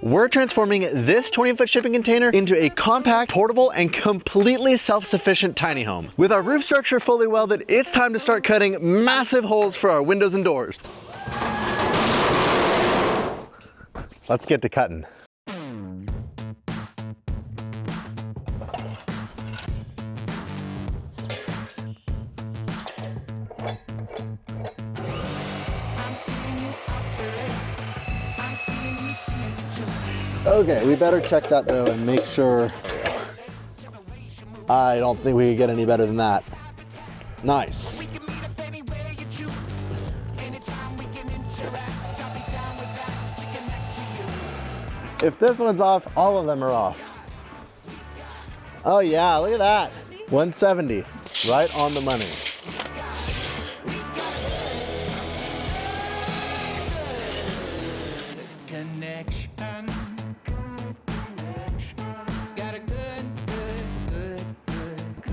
We're transforming this 20-foot shipping container into a compact, portable, and completely self-sufficient tiny home. With our roof structure fully welded, it's time to start cutting massive holes for our windows and doors. Let's get to cutting. Okay, we better check that though and make sure. I don't think we can get any better than that. Nice. If this one's off, all of them are off. Oh yeah, look at that. 170, right on the money.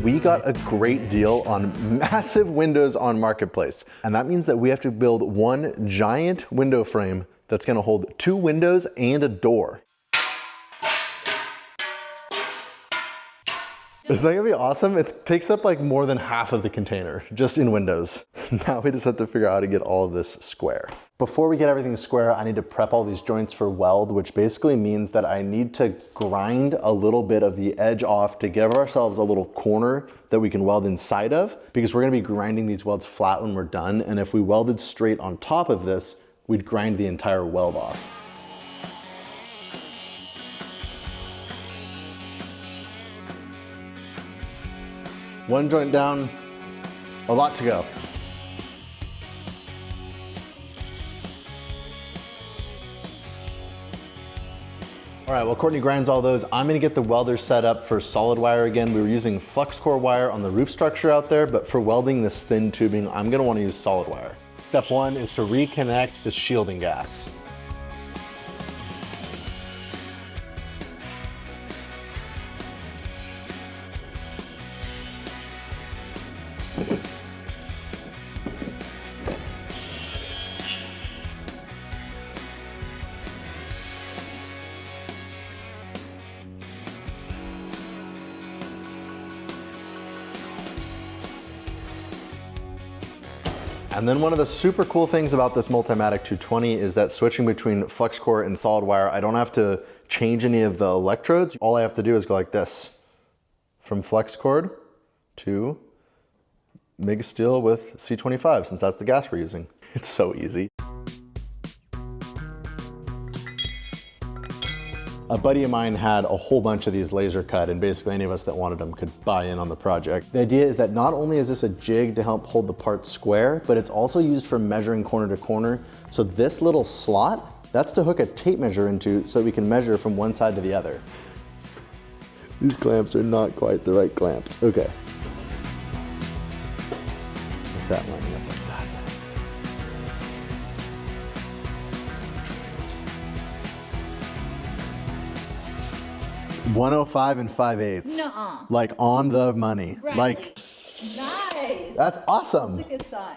We got a great deal on massive windows on Marketplace. And that means that we have to build one giant window frame that's gonna hold 2 windows and a door. Isn't that gonna be awesome? It takes up like more than half of the container just in windows. Now we just have to figure out how to get all of this square. Before we get everything square, I need to prep all these joints for weld, which basically means that I need to grind a little bit of the edge off to give ourselves a little corner that we can weld inside of, because we're gonna be grinding these welds flat when we're done. And if we welded straight on top of this, we'd grind the entire weld off. One joint down, a lot to go. All right, while Courtney grinds all those, I'm gonna get the welder set up for solid wire again. We were using flux core wire on the roof structure out there, but for welding this thin tubing, I'm gonna wanna use solid wire. Step 1 is to reconnect the shielding gas. And then one of the super cool things about this Multimatic 220 is that switching between flux core and solid wire, I don't have to change any of the electrodes. All I have to do is go like this. From flex cord to MIG steel with C25, since that's the gas we're using. It's so easy. A buddy of mine had a whole bunch of these laser cut, and basically any of us that wanted them could buy in on the project. The idea is that not only is this a jig to help hold the part square, but it's also used for measuring corner to corner. So this little slot, that's to hook a tape measure into so we can measure from one side to the other. These clamps are not quite the right clamps. Okay. Get that lining up like that. 105 and 5/8. Nuh-uh. Like on the money. Right. Like, nice. that's awesome. That's a good sign.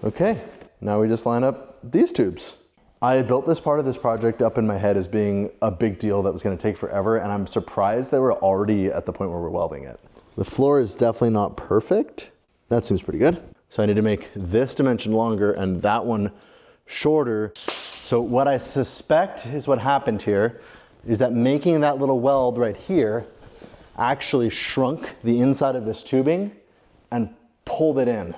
Okay, now we just line up these tubes. I built this part of this project up in my head as being a big deal that was gonna take forever, and I'm surprised that we're already at the point where we're welding it. The floor is definitely not perfect. That seems pretty good. So I need to make this dimension longer and that one shorter. So what I suspect is what happened here is that making that little weld right here actually shrunk the inside of this tubing and pulled it in.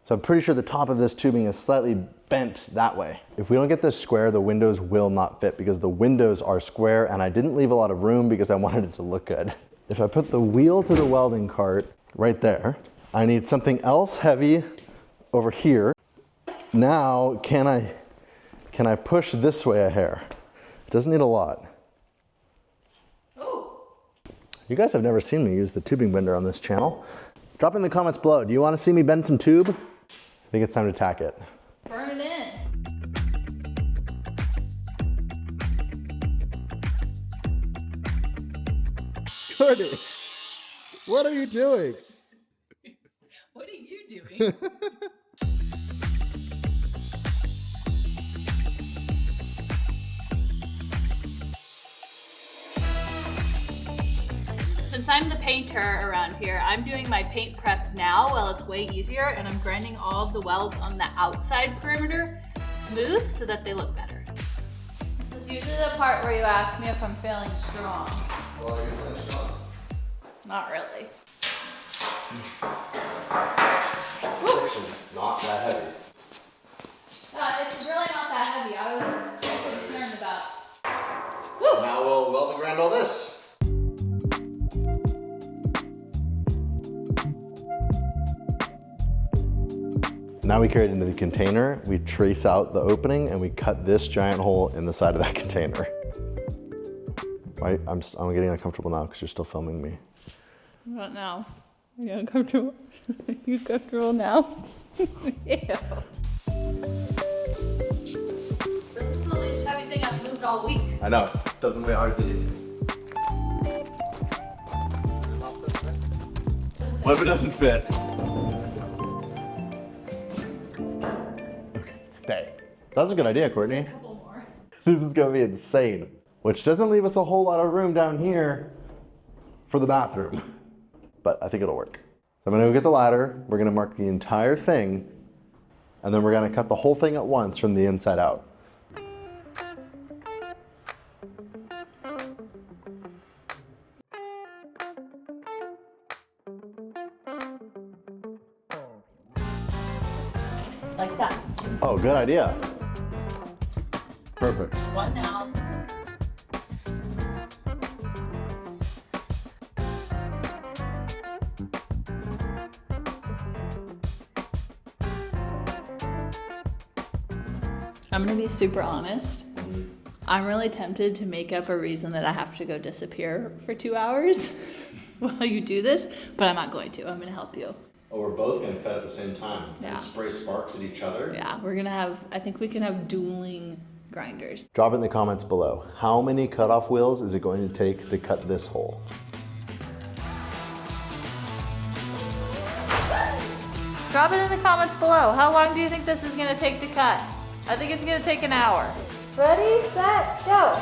So I'm pretty sure the top of this tubing is slightly bent that way. If we don't get this square, the windows will not fit because the windows are square and I didn't leave a lot of room because I wanted it to look good. If I put the wheel to the welding cart right there, I need something else heavy over here. Now, can I push this way a hair? It doesn't need a lot. Oh. You guys have never seen me use the tubing bender on this channel. Drop in the comments below. Do you want to see me bend some tube? I think it's time to tack it. Burn it in. Courtney, what are you doing? What are you doing? I'm the painter around here, I'm doing my paint prep now while it's way easier, and I'm grinding all of the welds on the outside perimeter smooth so that they look better. This is usually the part where you ask me if I'm feeling strong. Well, you're feeling strong. Not really. It's actually not that heavy. It's really not that heavy. I was concerned about. Now we'll weld and grind all this. Now we carry it into the container, we trace out the opening, and we cut this giant hole in the side of that container. Right? I'm getting uncomfortable now because you're still filming me. Not now. Are you uncomfortable? Are you comfortable now? Ew. This is the least heavy thing I've moved all week. I know, it doesn't weigh hard, does it? What if it doesn't fit? Okay, stay. That's a good idea, Courtney. A couple more. This is gonna be insane. Which doesn't leave us a whole lot of room down here for the bathroom. But I think it'll work. So I'm gonna go get the ladder, we're gonna mark the entire thing, and then we're gonna cut the whole thing at once from the inside out. Like that. Oh, good idea. Perfect. One down. I'm gonna be super honest. I'm really tempted to make up a reason that I have to go disappear for 2 hours while you do this, but I'm not going to. I'm gonna help you. Oh, we're both gonna cut at the same time Yeah. and spray sparks at each other? Yeah, we're gonna have, I think we can have dueling grinders. Drop it in the comments below. How many cutoff wheels is it going to take to cut this hole? Drop it in the comments below. How long do you think this is gonna take to cut? I think it's gonna take an hour. Ready, set, go.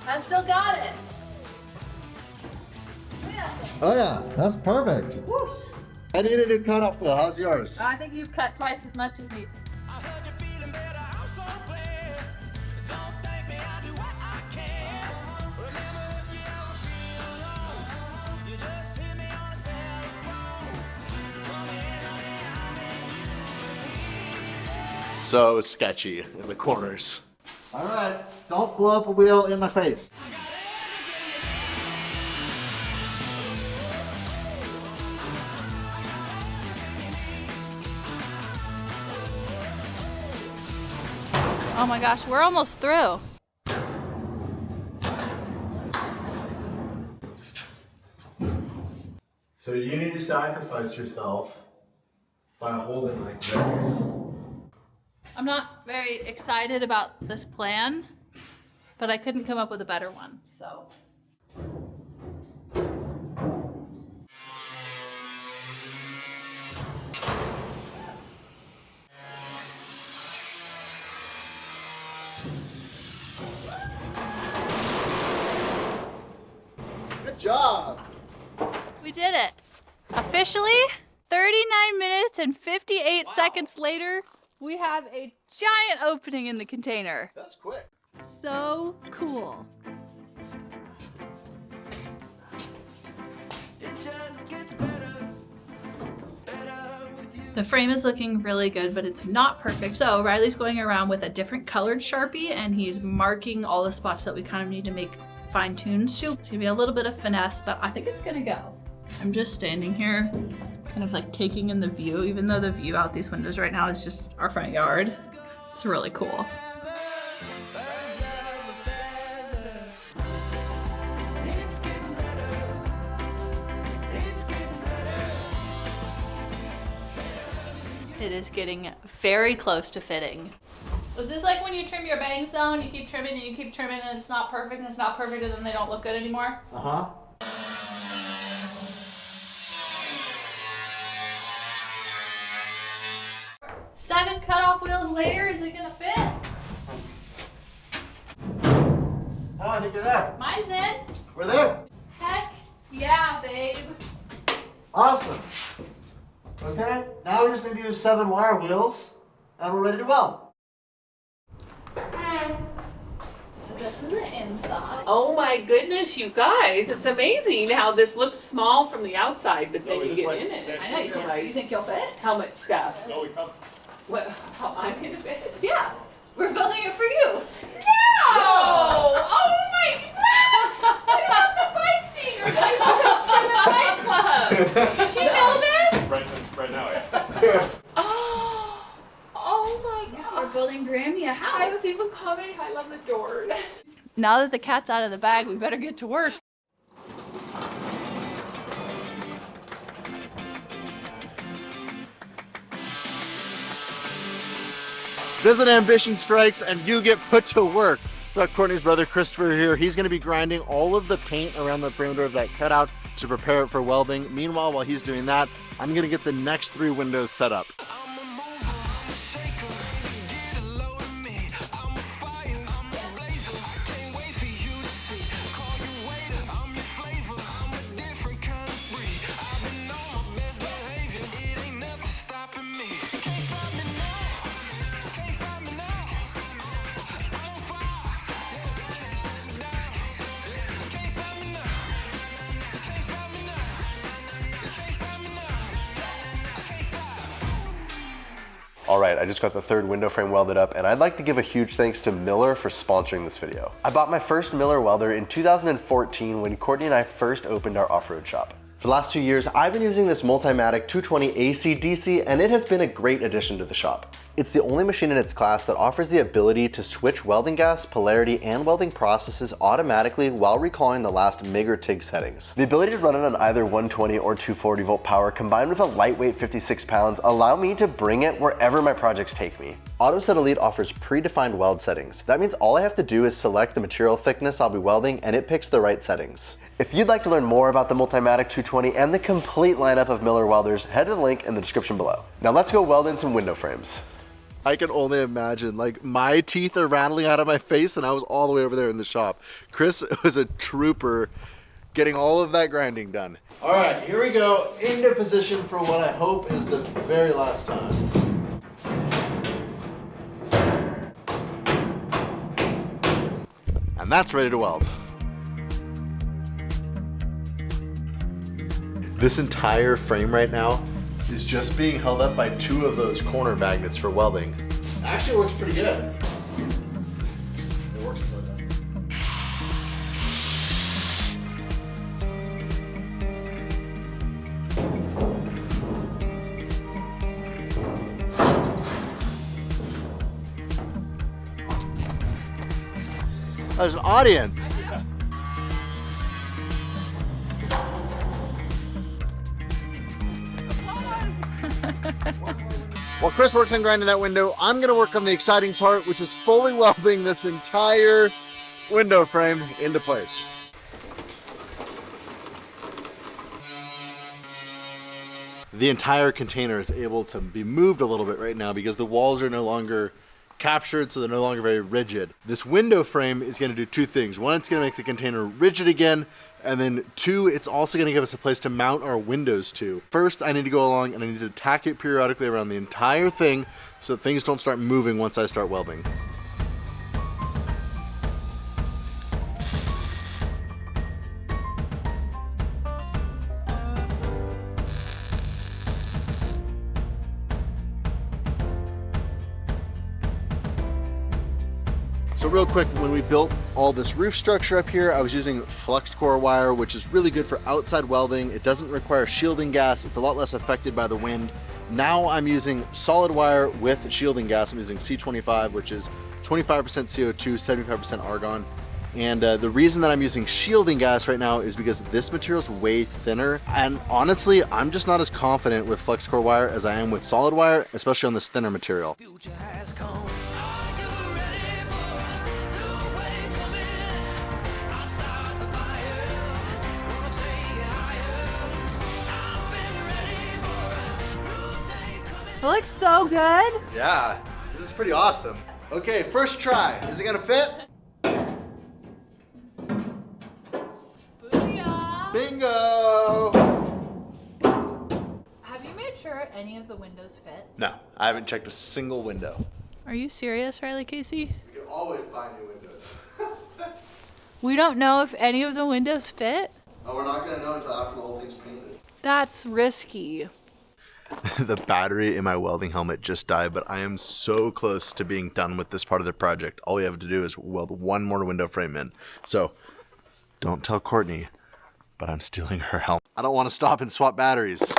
I still got it. Look at that thing. Oh yeah, that's perfect. Whoosh. I need a new cutoff wheel. How's yours? I think you've cut twice as much as me. So sketchy in the corners. All right, don't blow up a wheel in my face. Oh my gosh, we're almost through. So you need to sacrifice yourself by holding like this. I'm not very excited about this plan, but I couldn't come up with a better one, so. Good job. We did it. Officially, 39 minutes and 58 seconds later, we have a giant opening in the container. That's quick. So cool. The frame is looking really good, but it's not perfect. So Riley's going around with a different colored Sharpie and he's marking all the spots that we kind of need to make fine-tuned to. It's gonna be a little bit of finesse, but I think it's gonna go. I'm just standing here, kind of like taking in the view, even though the view out these windows right now is just our front yard. It's really cool. It it is getting very close to fitting. Is this like when you trim your bangs down, you keep trimming and you keep trimming and it's not perfect and it's not perfect and then they don't look good anymore? Uh-huh. 7 cutoff wheels later, is it gonna fit? Oh, I think you're there. Mine's in. We're there. Heck yeah, babe. Awesome. Okay, now we just need to use 7 wire wheels, and we're ready to weld. So this is the inside. Oh my goodness, you guys, it's amazing how this looks small from the outside, but then you get in it. I know you think, you think you'll fit? How much stuff? No, we come. What, how I'm gonna fit? Yeah, we're building it for you. No! Oh my gosh! I have the bike thing, or the bike club. Did you know this? Right now, yeah. Oh my We're god. building Grammy a house. I was even commenting, I love the doors. Now that the cat's out of the bag, we better get to work. Visit Ambition Strikes and you get put to work. Got Courtney's brother Christopher here. He's going to be grinding all of the paint around the perimeter of that cutout to prepare it for welding. Meanwhile, while he's doing that, I'm going to get the next 3 windows set up. All right, I just got the 3rd window frame welded up, and I'd like to give a huge thanks to Miller for sponsoring this video. I bought my first Miller welder in 2014 when Courtney and I first opened our off-road shop. For the last 2 years, I've been using this Multimatic 220 AC/DC, and it has been a great addition to the shop. It's the only machine in its class that offers the ability to switch welding gas, polarity, and welding processes automatically while recalling the last MIG or TIG settings. The ability to run it on either 120 or 240 volt power combined with a lightweight 56 pounds allow me to bring it wherever my projects take me. AutoSet Elite offers predefined weld settings. That means all I have to do is select the material thickness I'll be welding and it picks the right settings. If you'd like to learn more about the Multimatic 220 and the complete lineup of Miller welders, head to the link in the description below. Now let's go weld in some window frames. I can only imagine, like, my teeth are rattling out of my face and I was all the way over there in the shop. Chris was a trooper getting all of that grinding done. All right, here we go, into position for what I hope is the very last time. And that's ready to weld. This entire frame right now is just being held up by 2 of those corner magnets for welding. Actually works pretty good. It works for that. There's an audience. While Chris works on grinding that window, I'm gonna work on the exciting part, which is fully welding this entire window frame into place. The entire container is able to be moved a little bit right now because the walls are no longer captured, so they're no longer very rigid. This window frame is gonna do 2 things. 1, it's gonna make the container rigid again, and then 2, it's also gonna give us a place to mount our windows to. First, I need to go along and I need to tack it periodically around the entire thing so that things don't start moving once I start welding. So real quick, when we built all this roof structure up here, I was using flux core wire, which is really good for outside welding. It doesn't require shielding gas. It's a lot less affected by the wind. Now I'm using solid wire with shielding gas. I'm using C25, which is 25% CO2, 75% argon. And the reason that I'm using shielding gas right now is because this material is way thinner. And honestly, I'm just not as confident with FlexCore wire as I am with solid wire, especially on this thinner material. It looks so good. Yeah, this is pretty awesome. Okay, first try. Is it gonna fit? Bingo! Have you made sure any of the windows fit? No, I haven't checked a single window. Are you serious, Riley Casey? We can always buy new windows. We don't know if any of the windows fit? Oh, we're not gonna know until after the whole thing's painted. That's risky. The battery in my welding helmet just died, but I am so close to being done with this part of the project. All we have to do is weld one more window frame in. So, don't tell Courtney, but I'm stealing her helmet. I don't want to stop and swap batteries.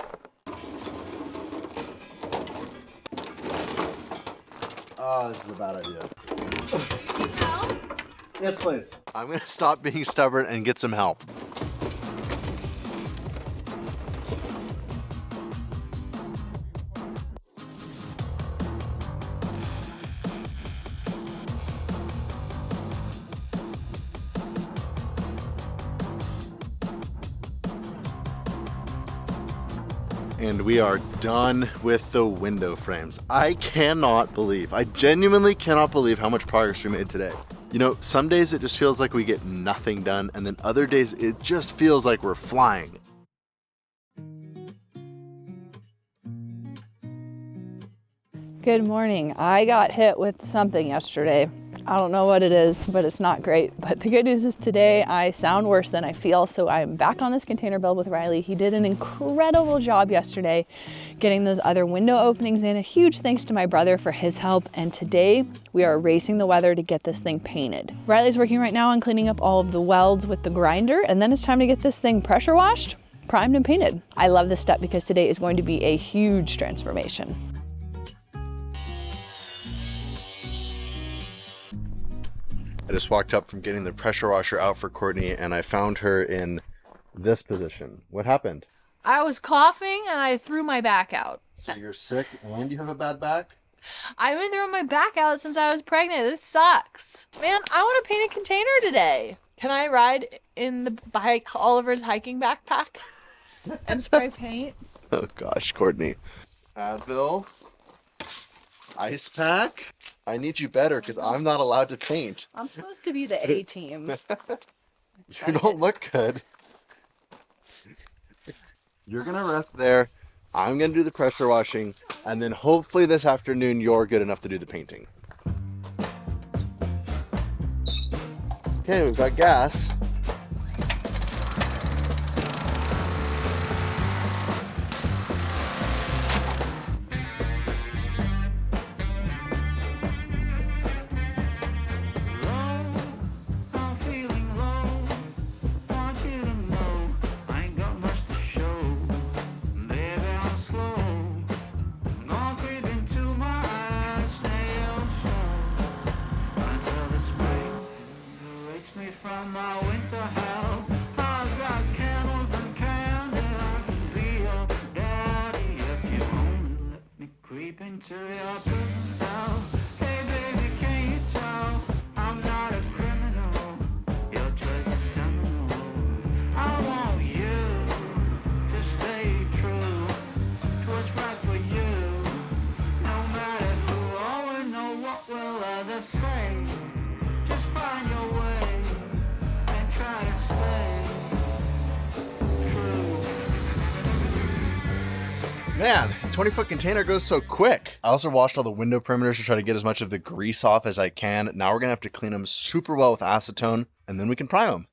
Oh, this is a bad idea. Yes, please. I'm gonna stop being stubborn and get some help. And we are done with the window frames. I genuinely cannot believe how much progress we made today. You know, some days it just feels like we get nothing done, and then other days it just feels like we're flying. Good morning. I got hit with something yesterday. I don't know what it is, but it's not great. But the good news is today I sound worse than I feel, so I'm back on this container build with Riley. He did an incredible job yesterday getting those other window openings in. A huge thanks to my brother for his help. And today we are racing the weather to get this thing painted. Riley's working right now on cleaning up all of the welds with the grinder, and then it's time to get this thing pressure washed, primed, and painted. I love this step because today is going to be a huge transformation. I just walked up from getting the pressure washer out for Courtney, and I found her in this position. What happened? I was coughing and I threw my back out. So you're sick and you have a bad back? I've been throwing my back out since I was pregnant. This sucks. Man, I want to paint a container today. Can I ride in the Oliver's hiking backpack and spray paint? Oh gosh, Courtney. Advil. Ice pack. I need you better because I'm not allowed to paint. I'm supposed to be the A team. You don't look good. You're gonna rest there. I'm gonna do the pressure washing, and then hopefully this afternoon you're good enough to do the painting. Okay, we've got gas. Into your prison cell. Hey baby, can you tell I'm not a criminal? Your choice is seminal. I want you to stay true to what's right for you. No matter who or know what will others say. Just find your way and try to stay true. Man, 20-foot container goes so quick. I also washed all the window perimeters to try to get as much of the grease off as I can. Now we're gonna have to clean them super well with acetone, and then we can prime them.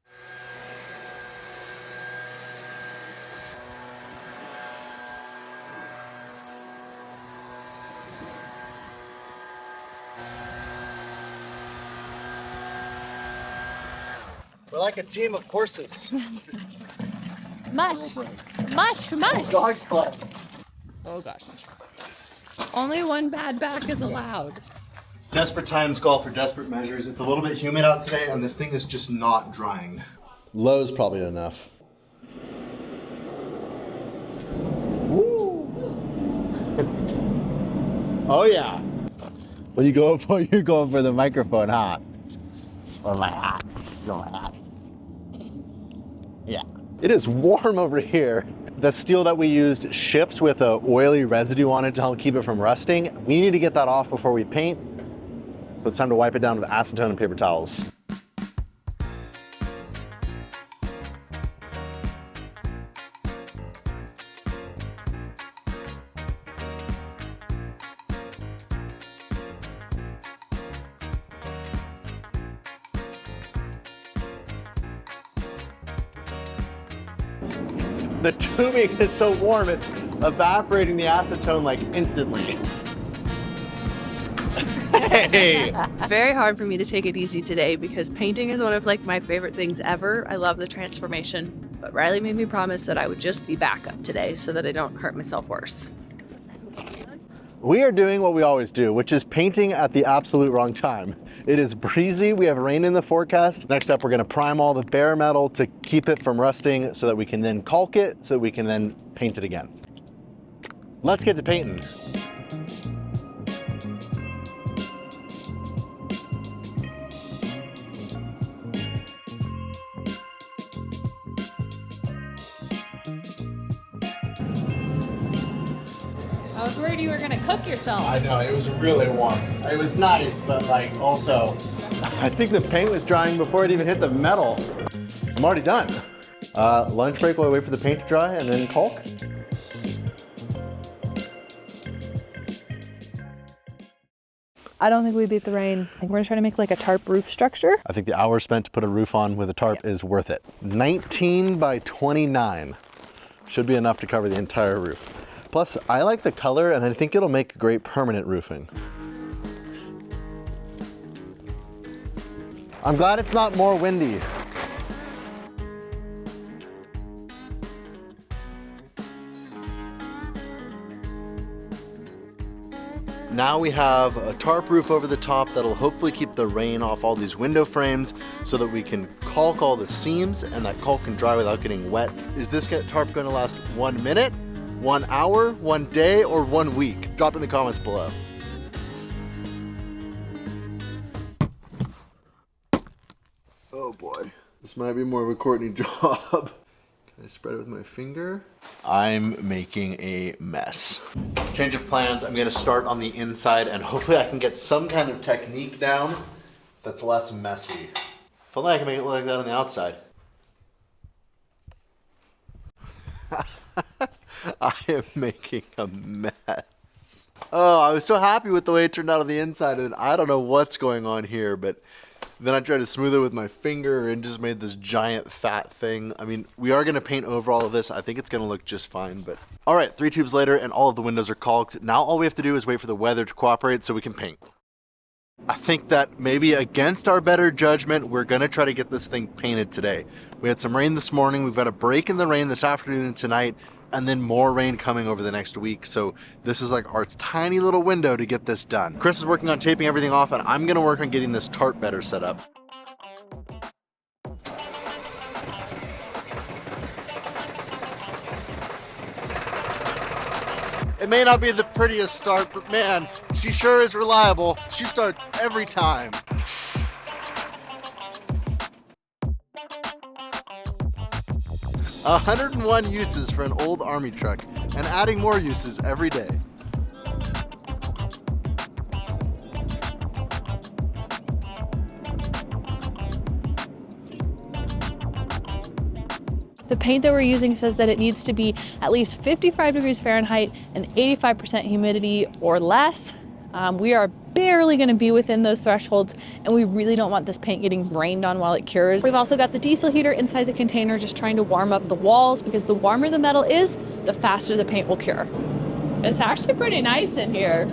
We're like a team of horses. Mush, mush, mush. Dog sled. Oh gosh. Only one bad back is allowed. Desperate times call for desperate measures. It's a little bit humid out today, and this thing is just not drying. Low's probably enough. Oh yeah. What are you going for? You're going for the microphone, huh? Or my hat. Or my hat. Yeah. It is warm over here. The steel that we used ships with a oily residue on it to help keep it from rusting. We need to get that off before we paint. So it's time to wipe it down with acetone and paper towels. The tubing is so warm, it's evaporating the acetone like instantly. Hey! Very hard for me to take it easy today because painting is one of like my favorite things ever. I love the transformation, but Riley made me promise that I would just be backup today so that I don't hurt myself worse. We are doing what we always do, which is painting at the absolute wrong time. It is breezy, we have rain in the forecast. Next up, we're gonna prime all the bare metal to keep it from rusting so that we can then caulk it, so that we can then paint it again. Let's get to painting. I was worried you were gonna cook yourself. I know, it was really warm. It was nice, but like also, I think the paint was drying before it even hit the metal. I'm already done. Lunch break while I wait for the paint to dry and then caulk. I don't think we beat the rain. I think we're gonna try to make like a tarp roof structure. I think the hour spent to put a roof on with a tarp is worth it. 19 by 29 should be enough to cover the entire roof. Plus, I like the color and I think it'll make great permanent roofing. I'm glad it's not more windy. Now we have a tarp roof over the top that'll hopefully keep the rain off all these window frames so that we can caulk all the seams and that caulk can dry without getting wet. Is this tarp going to last 1 minute, 1 hour, 1 day, or 1 week? Drop in the comments below. Oh boy, this might be more of a Courtney job. Can I spread it with my finger? I'm making a mess. Change of plans, I'm gonna start on the inside and hopefully I can get some kind of technique down that's less messy. If only I can make it look like that on the outside. I am making a mess. Oh, I was so happy with the way it turned out on the inside and I don't know what's going on here, but then I tried to smooth it with my finger and just made this giant fat thing. I mean, we are gonna paint over all of this. I think it's gonna look just fine, but. All right, 3 tubes later and all of the windows are caulked. Now all we have to do is wait for the weather to cooperate so we can paint. I think that maybe against our better judgment, we're gonna try to get this thing painted today. We had some rain this morning. We've got a break in the rain this afternoon and tonight, and then more rain coming over the next week. So this is like our tiny little window to get this done. Chris is working on taping everything off and I'm gonna work on getting this tarp better set up. It may not be the prettiest start, but man, she sure is reliable. She starts every time. A 101 uses for an old army truck, and adding more uses every day. The paint that we're using says that it needs to be at least 55 degrees Fahrenheit and 85% humidity or less. We are barely going to be within those thresholds, and we really don't want this paint getting rained on while it cures. We've also got the diesel heater inside the container just trying to warm up the walls, because the warmer the metal is, the faster the paint will cure. It's actually pretty nice in here.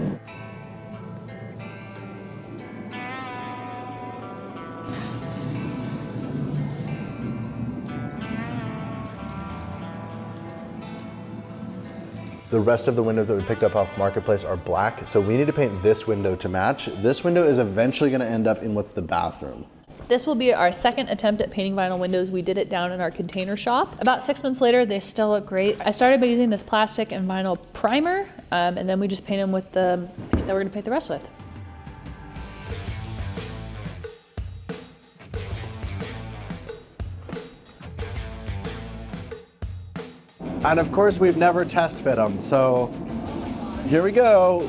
The The rest of the windows that we picked up off Marketplace are black, so we need to paint this window to match. This window is eventually gonna end up in what's the bathroom. This will be our second attempt at painting vinyl windows. We did it down in our container shop. About 6 months later, they still look great. I started by using this plastic and vinyl primer, and then we just paint them with the paint that we're gonna paint the rest with. And of course, we've never test fit them, so here we go.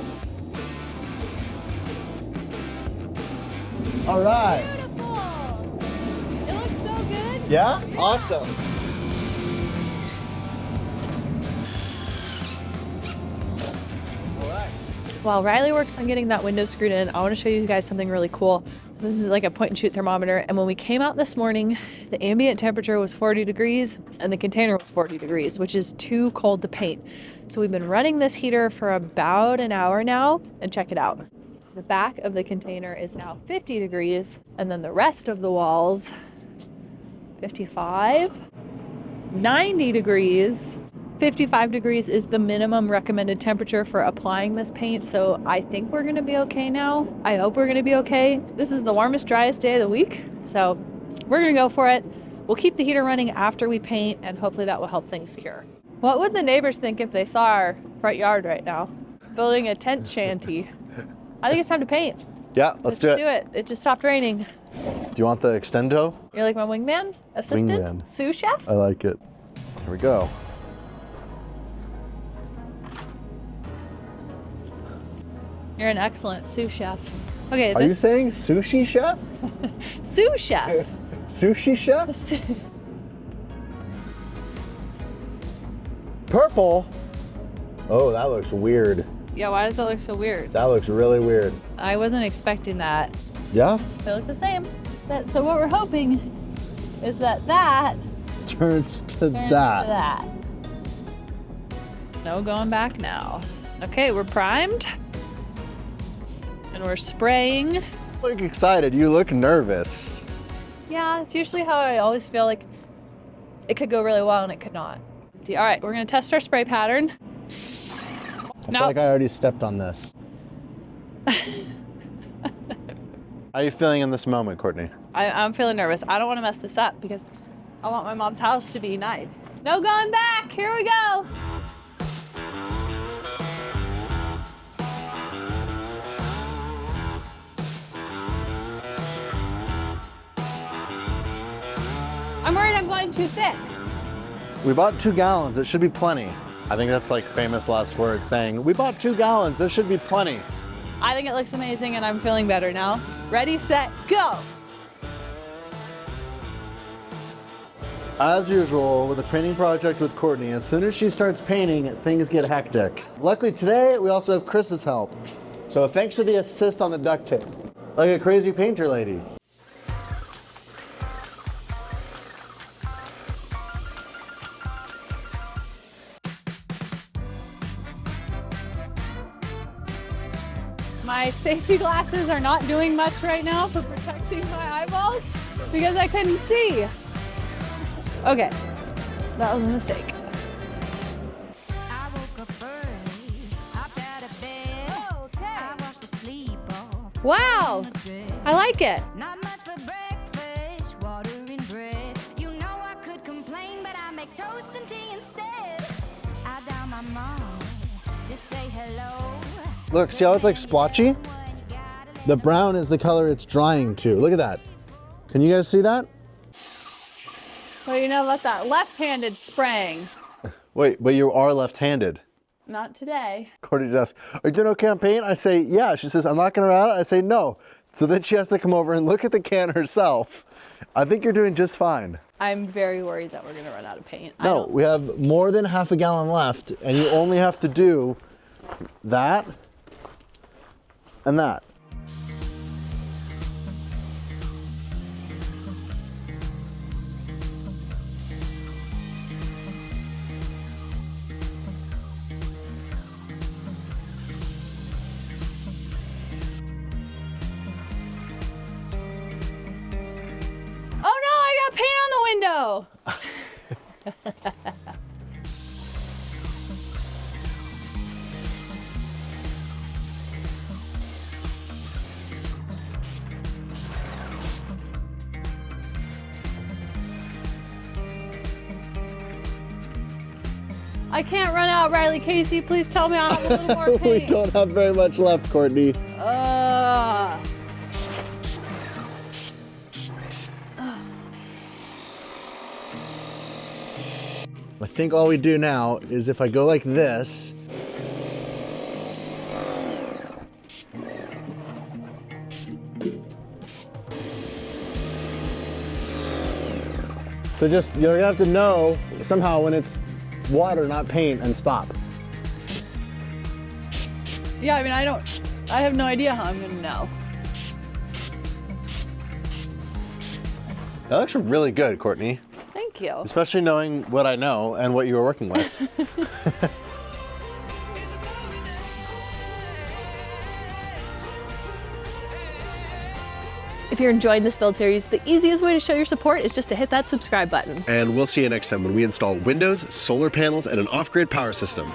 All right. Beautiful! It looks so good. Yeah? Awesome. All right. While Riley works on getting that window screwed in, I want to show you guys something really cool. So this is like a point and shoot thermometer, and when we came out this morning, the ambient temperature was 40 degrees and the container was 40 degrees, which is too cold to paint. So we've been running this heater for about an hour now, and check it out. The back of the container is now 50 degrees, and then the rest of the walls, 55, 90 degrees. 55 degrees is the minimum recommended temperature for applying this paint, so I think we're gonna be okay now. I hope we're gonna be okay. This is the warmest, driest day of the week, so we're gonna go for it. We'll keep the heater running after we paint, and hopefully that will help things cure. What would the neighbors think if they saw our front yard right now? Building a tent shanty. I think it's time to paint. Yeah, let's do it. It just stopped raining. Do you want the extendo? You're like my wingman? Assistant? Wingman. Sous chef? I like it. Here we go. You're an excellent sous chef. Okay, Are you saying sushi chef? sous chef. Sushi chef? Purple? Oh, that looks weird. Yeah, why does that look so weird? That looks really weird. I wasn't expecting that. Yeah? They look the same. So what we're hoping is that that Turns to turns that. to that. No going back now. Okay, we're primed. And we're spraying. You look excited. You look nervous. Yeah, it's usually how I always feel like it could go really well and it could not. All right, we're gonna test our spray pattern. I feel No. like I already stepped on this. How are you feeling in this moment, Courtney? I'm feeling nervous. I don't want to mess this up because I want my mom's house to be nice. No going back. Here we go. I'm worried I'm going too thick. We bought 2 gallons. It should be plenty. I think that's like famous last words saying, we bought 2 gallons. There should be plenty. I think it looks amazing and I'm feeling better now. Ready, set, go. As usual with a painting project with Courtney, as soon as she starts painting, things get hectic. Luckily today, we also have Chris's help. So thanks for the assist on the duct tape. Like a crazy painter lady. My safety glasses are not doing much right now for protecting my eyeballs because I couldn't see. Okay, that was a mistake. I woke up early, hopped out of bed. I washed the sleep off. Wow, I like it. Not much for breakfast, water and bread. You know I could complain, but I make toast and tea instead. I dial my mom to say hello. Look, see how it's like splotchy? The brown is the color it's drying to. Look at that. Can you guys see that? Well, you know, let that left-handed spraying. Wait, but you are left-handed. Not today. Courtney just asks, are you doing okay on paint? I say, yeah. She says, I'm not gonna run out. I say, no. So then she has to come over and look at the can herself. I think you're doing just fine. I'm very worried that we're gonna run out of paint. No, we have more than half a gallon left, and you only have to do that and that. Oh no, I got paint on the window. I can't run out, Riley. Casey, please tell me I have a little more We paint. don't have very much left, Courtney. I think all we do now is if I go like this, so just, you're gonna have to know somehow when it's water, not paint, and stop. Yeah, I mean, I have no idea how I'm gonna know. That looks really good, Courtney. Thank you. Especially knowing what I know and what you were working with. If you're enjoying this build series, the easiest way to show your support is just to hit that subscribe button. And we'll see you next time when we install windows, solar panels, and an off-grid power system.